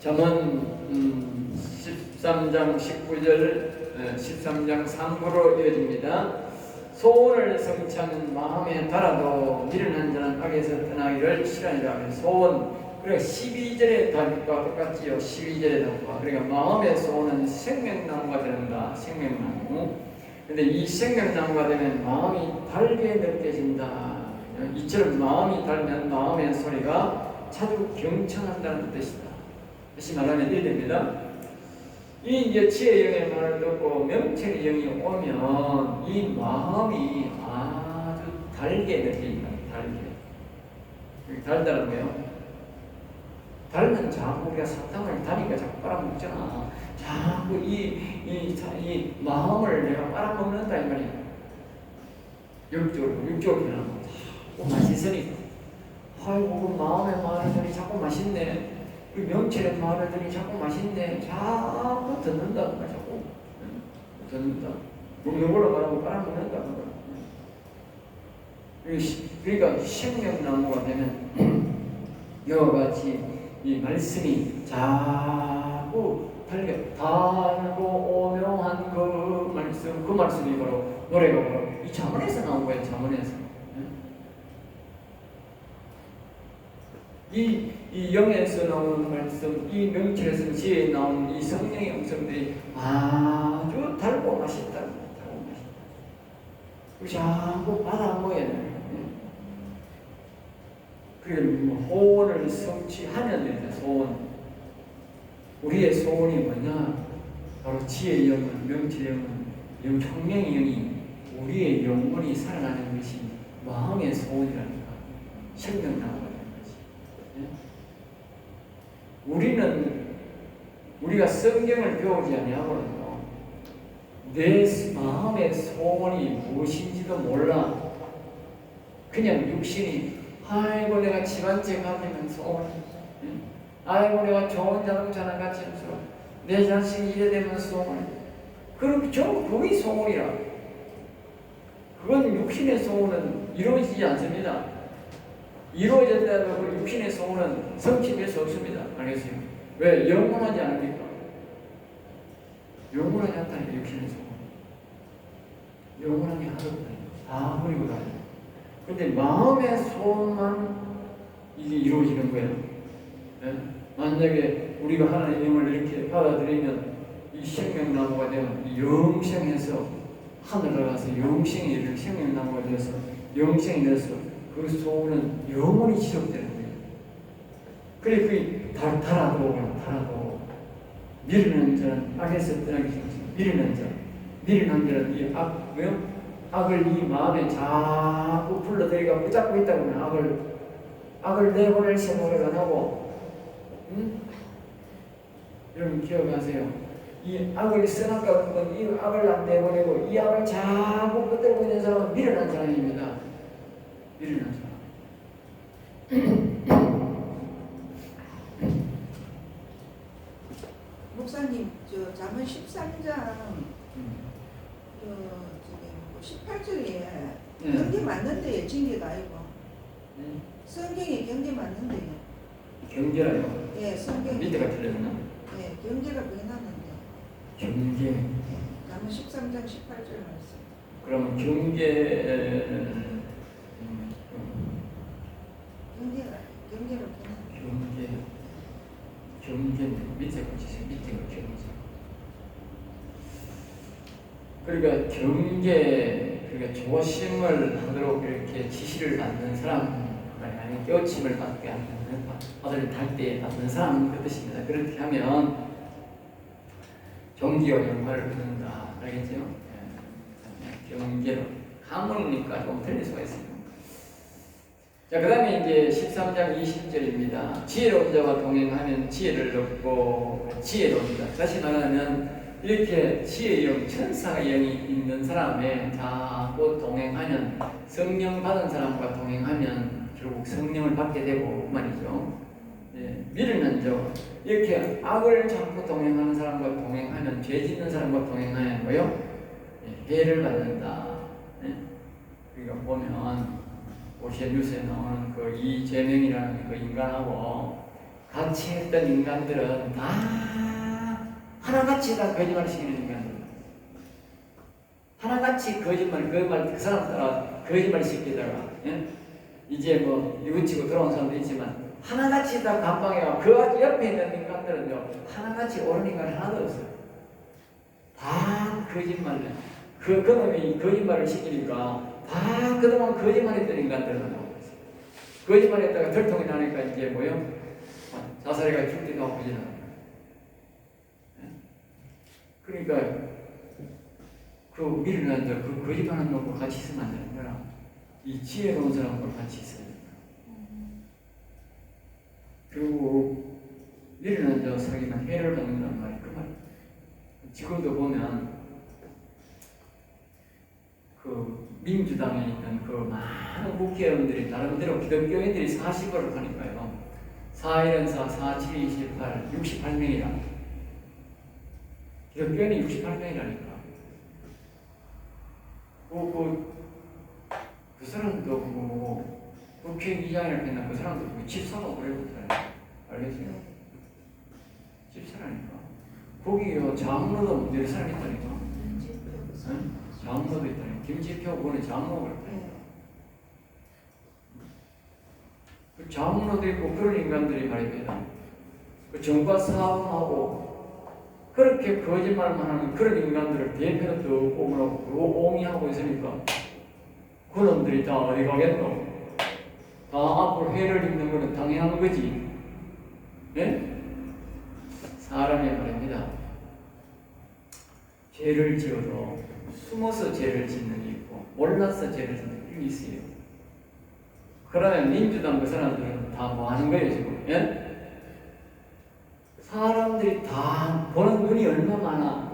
잠언 13장 19절 13장 3부로 이어집니다. 소원을 성취하는 마음에 달아도 미련한 자는 악에서 떠나기를 싫어하니라. 소원, 그러니까 12절의 답과 똑같지요. 12절의 답과. 그러니까 마음의 소원은 생명나무가 되는다. 생명나무. 근데 이 생명나무가 되면 마음이 달게 느껴진다. 이처럼 마음이 달면 마음의 소리가 자주 경청한다는 뜻이다. 다시 말하면 이래 됩니다. 이 이제 지혜의 영의 말을 듣고 명철의 영이 오면 이 마음이 아주 달게 느껴진다. 달게. 달다는 거예요. 달면 자꾸 우리가 사탕을 다니까 자꾸 빨아먹잖아. 자꾸 이 마음을 내가 빨아먹는다 이 말이야. 육적으로 변하고 자꾸 맛있으니까. 아이고 그 마음의 말들이 자꾸 맛있네. 그 명철의 말들이 자꾸 맛있네. 자꾸 듣는다 그 말 자꾸 듣는다. 먹는 걸로 말하고 빨아먹는다 그 말. 그러니까 생명나무가 되면 이와 같이 이 말씀이 자꾸 달고 오묘한 그 말씀이 바로 노래가 바로 이 잠언에서 나온 거예요. 잠언에서. 이 영에서 나오는 말씀, 이 명철에서 지혜에 나오는 이 성령의 음성들이 아주 달고 맛있다. 달고 맛있다. 우리 자꾸 받아 먹어야 돼. 그리고 소원을 성취하면 됩니다. 소원. 우리의 소원이 뭐냐? 바로 지혜의 영은, 명철의 영은, 총명의 영이 우리의 영혼이 살아나는 것이 마음의 소원이라니까. 생명나무가 되는 것이. 우리가 성경을 배우지 아니하고는 내 마음의 소원이 무엇인지도 몰라. 그냥 육신이 아이고 내가 집안집 가면 소원, 아이고 내가 좋은 자동차를 갖추면서 내 자식이 이래 되면 소원. 그럼 전부 그게 소원이라. 그건 육신의 소원은 이루어지지 않습니다. 이루어졌다면 그 육신의 소원은 성취될 수 없습니다. 알겠어요? 왜? 영원하지 않습니까? 영원하지 않다니까 육신의 소원. 영원하게 하거든요. 다 버리고 다녀요. 근데 마음의 소원만 이게 이루어지는 거예요. 네? 만약에 우리가 하나님의 영을 이렇게 받아들이면 이 생명나무가 되면 영생해서 하늘에 가서 영생에 이르는 생명나무가 되어서 영생이 되어서 그 소원은 영원히 지속되는 거예요. 그래 그게 달아도 미련한 자는 악에서 떠나기 싫습니다. 미련한 자는 이 악을 이 마음에 자꾸 불러들이가 붙잡고 있다 보면 악을 내보낼 생각을 안 하고, 여러분 기억하세요. 이 악을 써놨다 보면 이 악을 안 내보내고 이 악을 자꾸 붙들고 있는 사람은 미련한 사람입니다. 미련한 사람. 목사님, 저 잠언 13장 18절에 경계 맞는데요. 징계가 아니고 성경에 경계 맞는데요. 경계라요? 예, 성경 밑에가 틀렸나? 예, 경계가 그게 났는데 경계. 예, 잠언 13장 18절 말씀. 그러면 경계로 경계는 밑에 붙이세요. 밑에가 경계. 그러니까 그러니까 조심을 하도록 이렇게 지시를 받는 사람, 아니 깨우침을 받게 하는 아들 달때 받는 사람 그 뜻입니다. 그렇게 하면 경계와 연관을 붙는다. 알겠죠? 경계로 한문이니까 좀 틀릴 수가 있습니다. 자, 그 다음에 이제 13장 20절입니다. 지혜로운 자와 동행하면 지혜를 얻고 지혜로운 자. 다시 말하면 이렇게 지혜의 영, 천사의 영이 있는 사람에 자꾸 동행하면 성령 받은 사람과 동행하면 결국 성령을 받게 되고 말이죠. 예, 미련한 자, 이렇게 악을 자꾸 동행하는 사람과 동행하면 죄 짓는 사람과 동행하는 거요. 예, 해를 받는다. 예? 그러니까 보면 오시아 뉴스에 나오는 그 이재명이라는 그 인간하고 같이 했던 인간들은 다 하나같이 다 거짓말을 시키는 인간들. 하나같이 그 사람 따라 거짓말을 시키다가, 예? 이제 뭐 이웃치고 들어온 사람도 있지만, 하나같이 다 감방해와 그 옆에 있는 인간들은요, 하나같이 옳은 인간이 하나도 없어요. 다 거짓말을, 그놈이 거짓말을 시키니까, 다 그동안 거짓말했던 인간들은 나오고 있어요. 거짓말했다가 들통이 나니까 이제 뭐요? 자살해가 죽기도 하고 그러잖아요. 그러니까 그 미련한 자, 그 거짓말하는 놈과 같이 있으면 안 되는 거라. 이 지혜로운 사람과 같이 있어야 된다. 그리고 미련한 자 사귀면 해를 받는다는 말이 그 말. 지금도 보면 그 민주당에 있는 그 많은 국회의원들이 나름대로 기독교인들이 40%를 하니까요. 4일은 4, 4, 7, 28, 68명이라. 기독교인이 68명이라니까. 그 사람도 뭐 국회의장이라고 했나 그 사람도 집사가 그래요. 알겠어요? 집사라니까. 거기요 장로도 문제를 사람이 있다니까. 응? 장로도 있다니까. 김지표 그거는 장로가 그 장로도 있고 그런 인간들이 말입니다. 그 정과 사업하고 그렇게 거짓말만 하는 그런 인간들을 대표로 또 뽑으라고 그거 옹이하고 있으니까 그놈들이 다 어디 가겠노? 다 앞으로 해를 입는 거는 당연한 거지. 예? 사람이 말입니다. 죄를 지어도 숨어서 죄를 짓는 게 있고 몰라서 죄를 짓는 게 있어요. 그러면 민주당 그 사람들은 다 뭐 하는 거예요 지금? 예? 사람들이 다 보는 눈이 얼마 많아.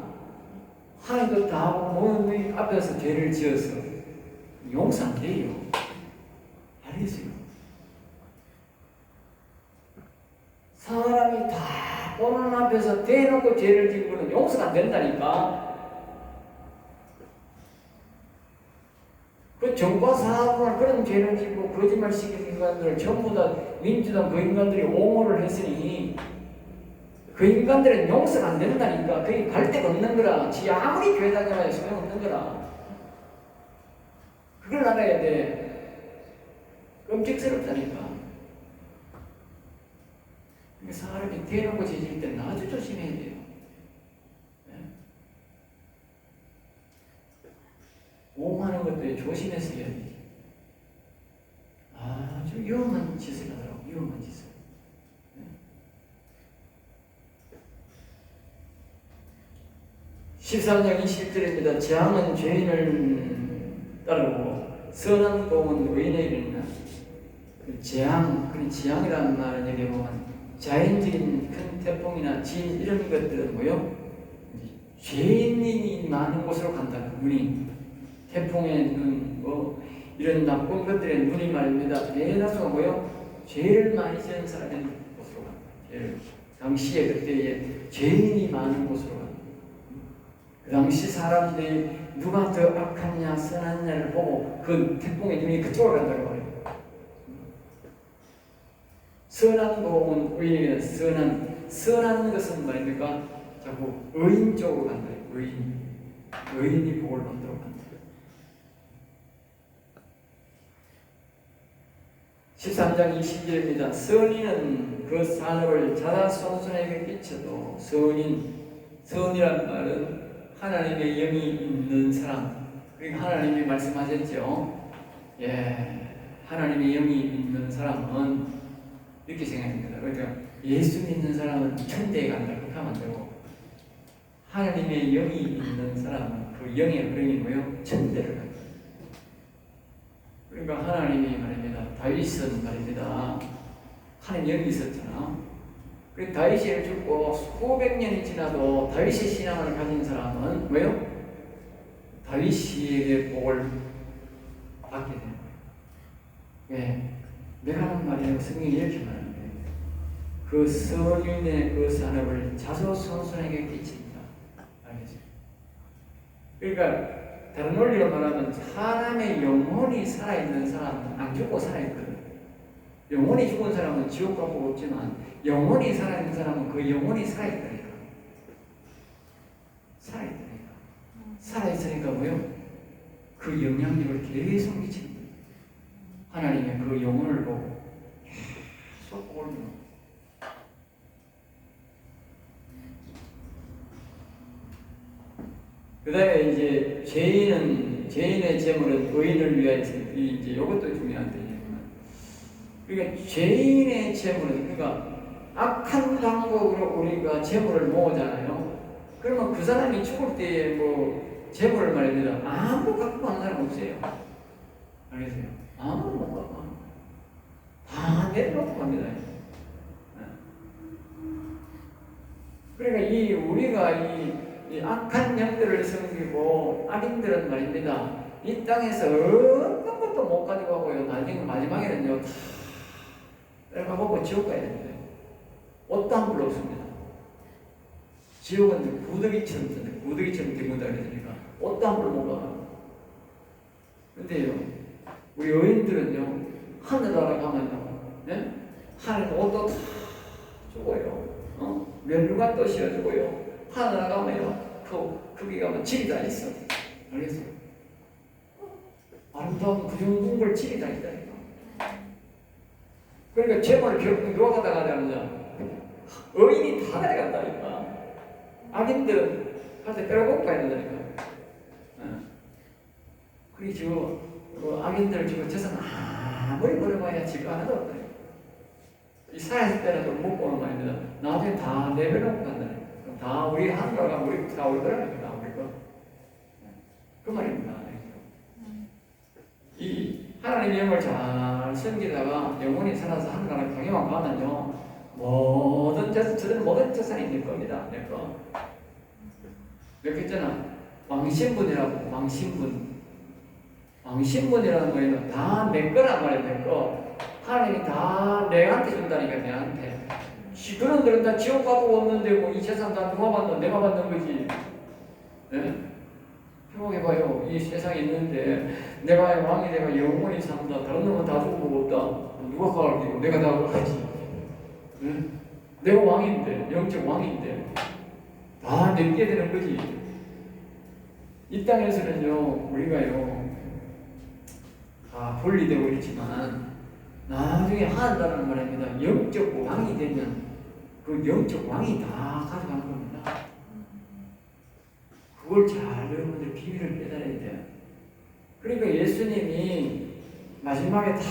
하는 것 다 하고 보는 눈이 앞에서 죄를 지어서 용서 안 돼요. 알겠어요? 사람이 다 보는 앞에서 대놓고 죄를 지은 거는 용서가 안 된다니까. 그 정과 사업을 그런 죄를 짓고 거짓말 시키는 인간들을 전부 다 민주당 그 인간들이 옹호를 했으니 그 인간들은 용서가 안 된다니까. 그게 갈 데가 없는 거라. 지 아무리 교회 다녀야 소용없는 거라. 그걸 알아야 돼. 끔찍스럽다니까. 사람이 대놓고 죄질 때는 아주 조심해야 돼요. 옹하는 것도 조심해서 해야 돼. 아주 위험한 짓을 하더라고. 위험한 짓을. 13장 20절입니다. 재앙은 죄인을 따르고 선한 복은 의인에 이르리라. 재앙, 그 재앙이라는 말은 여기 보면 자연적인 큰 태풍이나 지진 이런 것들은 뭐요? 죄인이 많은 곳으로 간다. 눈이 태풍의 눈, 뭐 이런 나쁜 것들의 눈이 말입니다. 대다수가 뭐요? 죄를 많이 지은 사람의 곳으로 간다. 죄를. 당시에 그때에 죄인이 많은 곳으로 간다. 그 당시 사람들이 누가 더 악하냐 선하냐를 보고 그 태풍의 눈이 그쪽으로 간다고 말해요. 선한 복은 의인에게 선한 것은 말입니까? 자꾸 의인 쪽으로 간다. 의인이 복을 받도록 간다. 13장 20절입니다. 선인은 그 산업을 자자손손에게 끼쳐도 선이라는 말은 하나님의 영이 있는 사람. 그러니까 하나님이 말씀하셨죠. 예, 하나님의 영이 있는 사람은 이렇게 생각합니다. 그러니까 예수 믿는 사람은 천대에 간다. 그렇게 하면 안 되고 하나님의 영이 있는 사람은 그 영의 그림이 뭐요? 천대를 간다. 그러니까 하나님이 말입니다. 다윗은 말입니다. 하나님 영이 있었잖아. 그 다윗이 죽고 수백 년이 지나도 다윗의 신앙을 가진 사람은 뭐요? 다윗에게 복을 받게 되는 거예요. 왜? 내가 하는 말이에요. 성경이 이렇게 말하는데 그 선인의 그 산업을 자손손에게 끼친다. 알겠죠? 그러니까 다른 논리로 말하면 사람의 영혼이 살아있는 사람은 안 죽고 살아있거든. 영원히 죽은 사람은 지옥 가고 없지만 영원히 살아있는 사람은 그 영원히 살아있다니까. 살아있다니까. 살아있으니까 뭐요? 그 영향력을 계속 미치는 거예요. 하나님의 그 영혼을 보고 계속 꼴는 거예요. 그 다음에 이제 죄인의 재물은 의인을 위하여 이제 이것도 중요한데, 그러니까 죄인의 재물은, 그러니까 악한 방법으로 우리가 재물을 모으잖아요. 그러면 그 사람이 죽을 때에 뭐 재물을 말입니다. 아무도 갖고 가는 사람 없어요. 알겠어요? 아무도 못 갖고 가는 거예요. 다 내려놓고 갑니다. 그러니까 우리가 이 악한 영들을 섬기고 악인들은 말입니다. 이 땅에서 어떤 것도 못 가지고 가고요. 나중에 마지막에는요 다 빼가먹고 지옥 가야 됩니다. 옷도 한 불 없습니다. 지옥은 구더기처럼 댕긴다 그러니까 옷도 한 불 못 가요. 근데요 우리 어인들은요 하늘나라 가면요, 네? 하늘 옷도 다 주고요, 면류관도 씌워주고요. 하늘 나가면요 거기 가면 집이 다 있어. 알겠어요? 아름다운 구정궁궐 집이 다 있다니까. 그러니까 재물을 결국 누가 가져가냐면요 의인이 다 가져간다니까. 악인들은 가서 빼먹고 가야 된다니까. 그리고 지금 악인들 지금 재산 아무리 벌어봐야 지금 하나도 없다니까. 이 살아있을 때라도 못 보는 말입니다. 나중에 다 내려놓고 간다니까. 다 우리 하늘나라가 우리 다 우리 거라니까. 다 우리 거. 그 말입니다. 이 하나님의 영을 잘 섬기다가 영원히 살아서 하늘나라 강해만 가면요 모든 재산이 내 겁니다. 내 거. 이렇게 했잖아. 왕신분이라고. 왕신분이라는 거에는 다 내 거란 말이야. 내 거. 하나님이 다 내한테 준다니까. 내한테. 그런들은 다 지옥 가고 없는데 뭐 이 재산 다 누가 받는, 내가 받는 거지. 네? 생각해봐요. 이 세상에 있는데 내가 왕이 내가 영원히 산다. 다른 놈은 다 죽고 없다. 누가 가르치고 내가 다 가지. 네? 내가 왕인데, 영적 왕인데 다 내게 되는 거지. 이 땅에서는요 우리가요 다 분리되고 있지만 나중에 하늘나라는 말입니다. 영적 왕이 되면 그 영적 왕이 다 가져가는 겁니다. 그걸 잘 여러분들 비밀을 깨달아야 돼요. 그러니까 예수님이 마지막에 다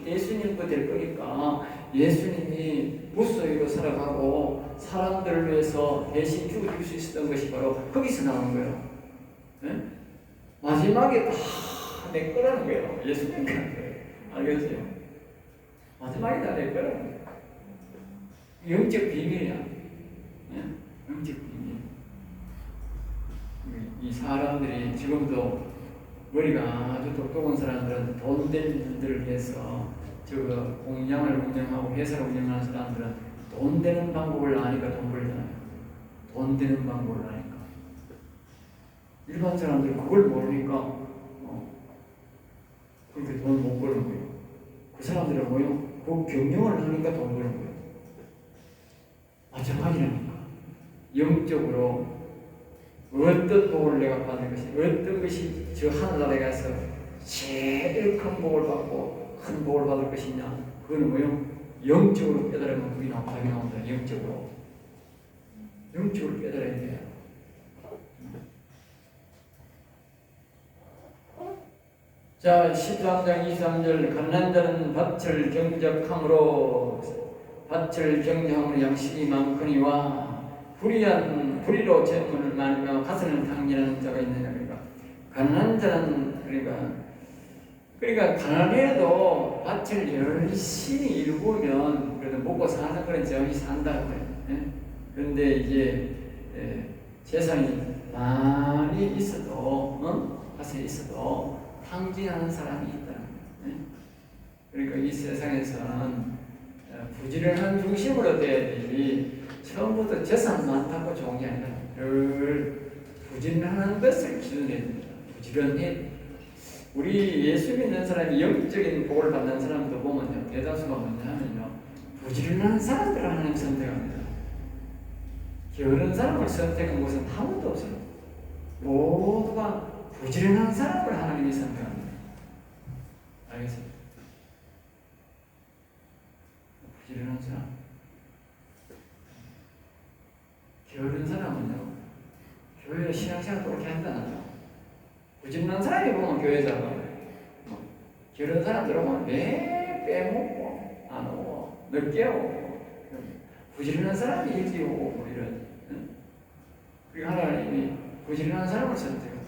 예수님도 될 거니까 예수님이 무소유로 살아가고 사람들을 위해서 대신 죽어줄 수 있었던 것이 바로 거기서 나온 거예요. 네? 마지막에 다 내 거라는 거예요. 예수님한테. 알겠어요? 마지막에 다 내 거라는 거예요. 영적 비밀이야. 네? 영적 비밀. 이 사람들이 지금도 머리가 아주 똑똑한 사람들은 돈 된 분들을 위해서 저거 공장을 운영하고 회사를 운영하는 사람들은 돈 되는 방법을 아니까 돈 벌잖아요. 돈 되는 방법을 아니까. 일반 사람들은 그걸 모르니까 그렇게 돈 못 버는 거예요. 그 사람들은 뭐요? 그 경영을 하니까 돈 버는 거예요. 마찬가지라니까. 영적으로 어떤 복을 내가 받는 것이, 어떤 것이 저 하늘나라에 가서 제일 큰 복을 받고 큰 복을 받을 것이냐, 그거는 뭐요? 영적으로 깨달으면 그게 답이 나온다. 영적으로 깨달아야 돼요. 자, 13장 23절. 가난한 자는 밭을 경작함으로 양식이 많거니와 불의로 재물을 많으며 가슴을 탕진하는 자가 있느냐. 그러니까 가난한 자는 그러니까 가난해도 밭을 열심히 일구면 그래도 먹고 사는 그런 정이 산다고 해요. 그런데 이제 재산이 많이 있어도 밭에 있어도 탕진하는 사람이 있다. 그러니까 이 세상에서는 부지런한 중심으로 돼야 되지 처음부터 재산 많다고 좋은 게 아니라 늘 부지런한 것을 기준해야 됩니다. 부지런해. 우리 예수 믿는 사람이 영적인 복을 받는 사람도 보면요, 대다수가 뭐냐 하면요, 부지런한 사람들을 하나님 선택합니다. 게으른 사람을 선택한 것은 아무도 없어요. 모두가 부지런한 사람을 하나님이 선택합니다. 알겠습니까? 부지런한 사람. 게으른 사람은요, 교회 신앙생활 그렇게 한다나요? 부지런한 사람이 보면 교회잖아. 게으른 사람들은 보면 매 빼먹고 안 오고 늦게 오고, 부지런한 사람이 일찍 오고 뭐 이런. 그리고 하나님이 부지런한 사람을 선택해요.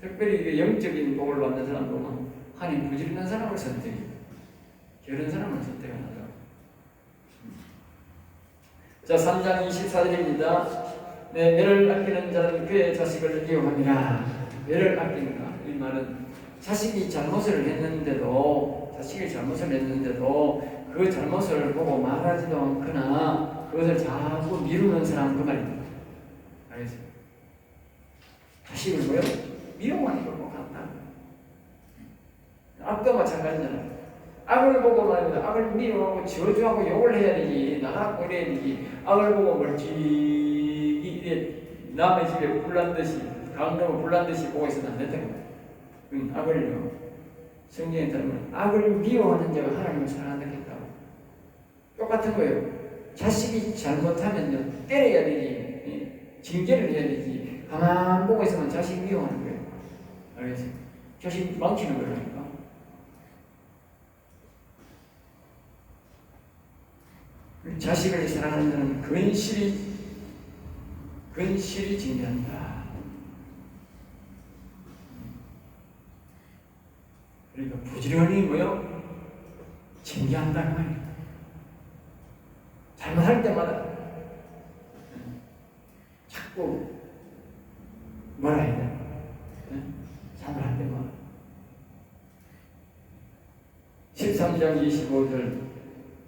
특별히 영적인 복을 받는 사람 보면 하나님 부지런한 사람을 선택해요. 게으른 사람을 선택하나요? 자, 3장 24절입니다. 네, 매를 아끼는 자는 그의 자식을 미워함이라. 매를 아끼는가? 이 말은 자식이 잘못을 했는데도 그 잘못을 보고 말하지도 않거나 그것을 자꾸 미루는 사람 그 말입니다. 알겠어요? 자식을 뭐요? 미워하는 걸 꼭 한다. 악도 마찬가지잖아요. 악을 보고 말입니다. 악을 미워하고 저주하고 욕을 해야 되지. 나가고 이래야 되지. 악을 보고 멀찍이 이래 남의 집에 불난 듯이 강동을 불난 듯이 보고 있으면 안 된다는 거예요. 악을요. 성경에 따르면 악을 미워하는 자가 하나님을 사랑한다 했다고. 똑같은 거예요. 자식이 잘못하면요, 때려야 되지. 징계를 해야 되지. 가만 보고 있으면 자식 미워하는 거예요. 알겠어요? 자식 망치는 거라니까. 자식을 사랑하는 자는 근실이 징계한다. 그러니까 부지런히 뭐요? 징계한다는 말이에요. 잘못할 때마다 자꾸 뭐라 해야 돼? 잘못할 때마다. 13장 25절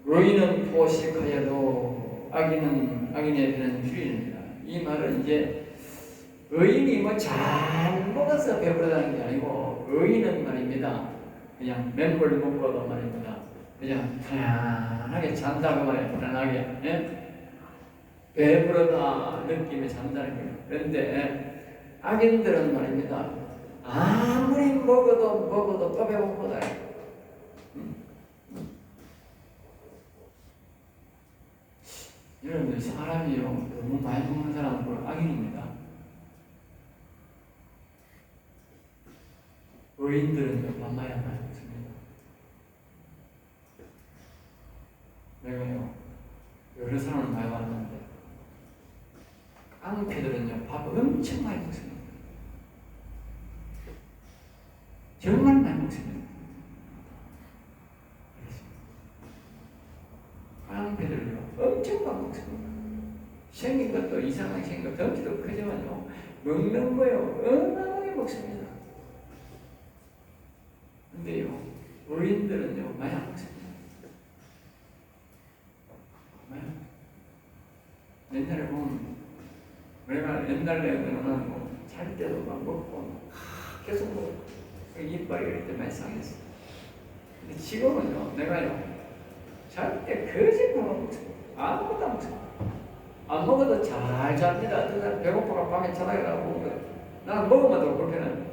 의인은 포식하여도 악인의 배는 줄이는다. 이 말은 이제 의인이 뭐 잘 먹어서 배부르다는 게 아니고, 의인은 말입니다, 그냥 맨물 먹고도 말입니다, 그냥 편안하게 잔다고 말해요. 편안하게. 예? 배부르다 느낌에 잔다는 거예요. 그런데 악인들은 말입니다, 아무리 먹어도 또 배고프다. 여러분들, 사람이요, 너무 많이 먹는 사람은 악인입니다. 의인들은 만만히 안 먹습니다. 내가요, 여러 사람을 많이 봤는데 깡패들은요, 밥 엄청 많이 먹습니다. 정말 많이 먹습니다. 깡패들요, 엄청 많이 먹습니다. 생긴 것도 이상하게 생긴 것, 덩치도 크지만요, 먹는 거요, 어마어마하게 먹습니다. 근데요, 의인들은요, 많이 안 먹습니다. 옛날에 보면, 내가 옛날에는 잘 때도 막 먹고, 계속 먹고, 이빨이 그럴 때 많이 상했어. 근데 지금은요, 내가요, 잘 때 거짓말 먹습니다. 아무것도 안 먹습니다. 안 먹어도 잘 잡니다. 배고파가 밤에 찾아가라고 먹어요. 나는 먹으면 더 불편합니다.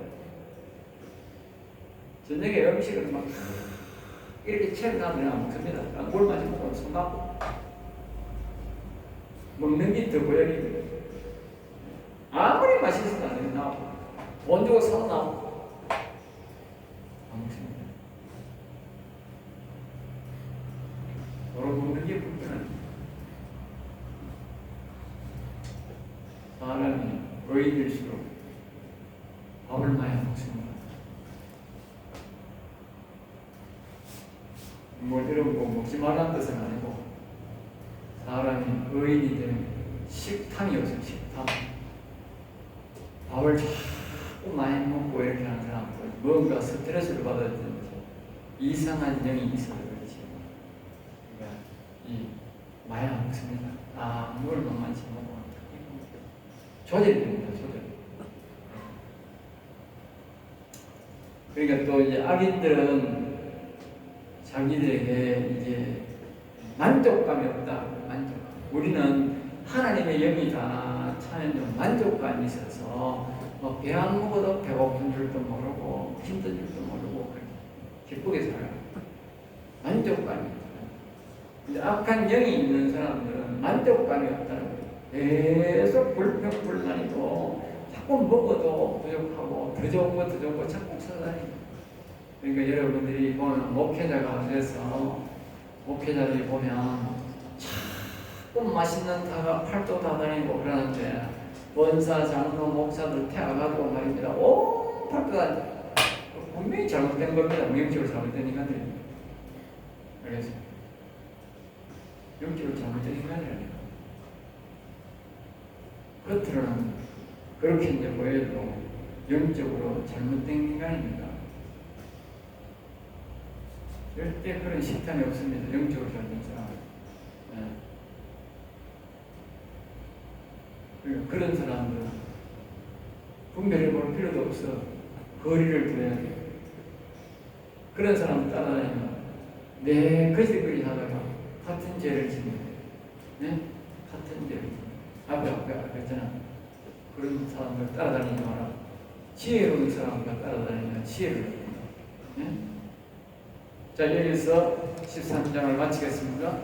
저녁에 음식을 막 이렇게 채워놔면 안 먹습니다. 물 마시면 손 나고 먹는 게 더 고역입니다. 아무리 맛있어도 안 되면 나오고 돈 주고 사도 나오고 안 먹습니다. 서로 먹는 게 불편합니다. 사람이 의인일수록 밥을 많이 먹습니다. 뭐 이런 거 먹지 말라는 뜻은 아니고, 사람이 의인이 되면 식탐이 없어요. 식탐. 밥을 자꾸 많이 먹고 이렇게 하는 사람들, 뭔가 스트레스를 받았든지 이상한 영이 있어서 그렇지. 그러니까 이 많이 안 먹습니다. 뭘 만만치 먹으면 조절이 됩니다. 조절. 그러니까 또 이제 악인들은 자기들에게 이제 만족감이 없다. 만족감. 우리는 하나님의 영이 다 차는 좀 만족감이 있어서 배 안 먹어도 배고픈 줄도 모르고 힘든 줄도 모르고 기쁘게 살아요. 만족감이 있다. 근데 악한 영이 있는 사람들은 만족감이 없다는 거예요. 계속 불평불만이고 자꾸 먹어도 부족하고 더 좋은 거 더 좋은 거 자꾸 찾아다니고. 그러니까 여러분들이 보면 목회자가 돼서 목회자들이 보면 자꾸 맛있는 타가 팔도 다 다니고 그러는데 원사, 장로, 목사들 태워가지고 말입니다. 오 팔도 다니고 분명히 잘못된 겁니다. 영적으로 잘못된 인간들입니다. 그래서 영적으로 잘못된 인간이라니까. 겉으로는 그렇게 이제 보여도 영적으로 잘못된 인간입니다. 절대 그런 식탐이 없습니다. 영적으로 잘못된 사람. 그런 사람들은 분별해 볼 필요도 없어. 거리를 둬야 돼. 그런 사람 따라다니면 내 거짓거리 하다가 같은 죄를 짓는 거예요. 네? 같은 죄를 짓는 거예요. 앞에 했잖아. 그런 사람들 따라다니지 마라. 지혜로운 사람과 따라다니면 지혜를 얻는다. 네? 자, 여기서 13장을 마치겠습니다.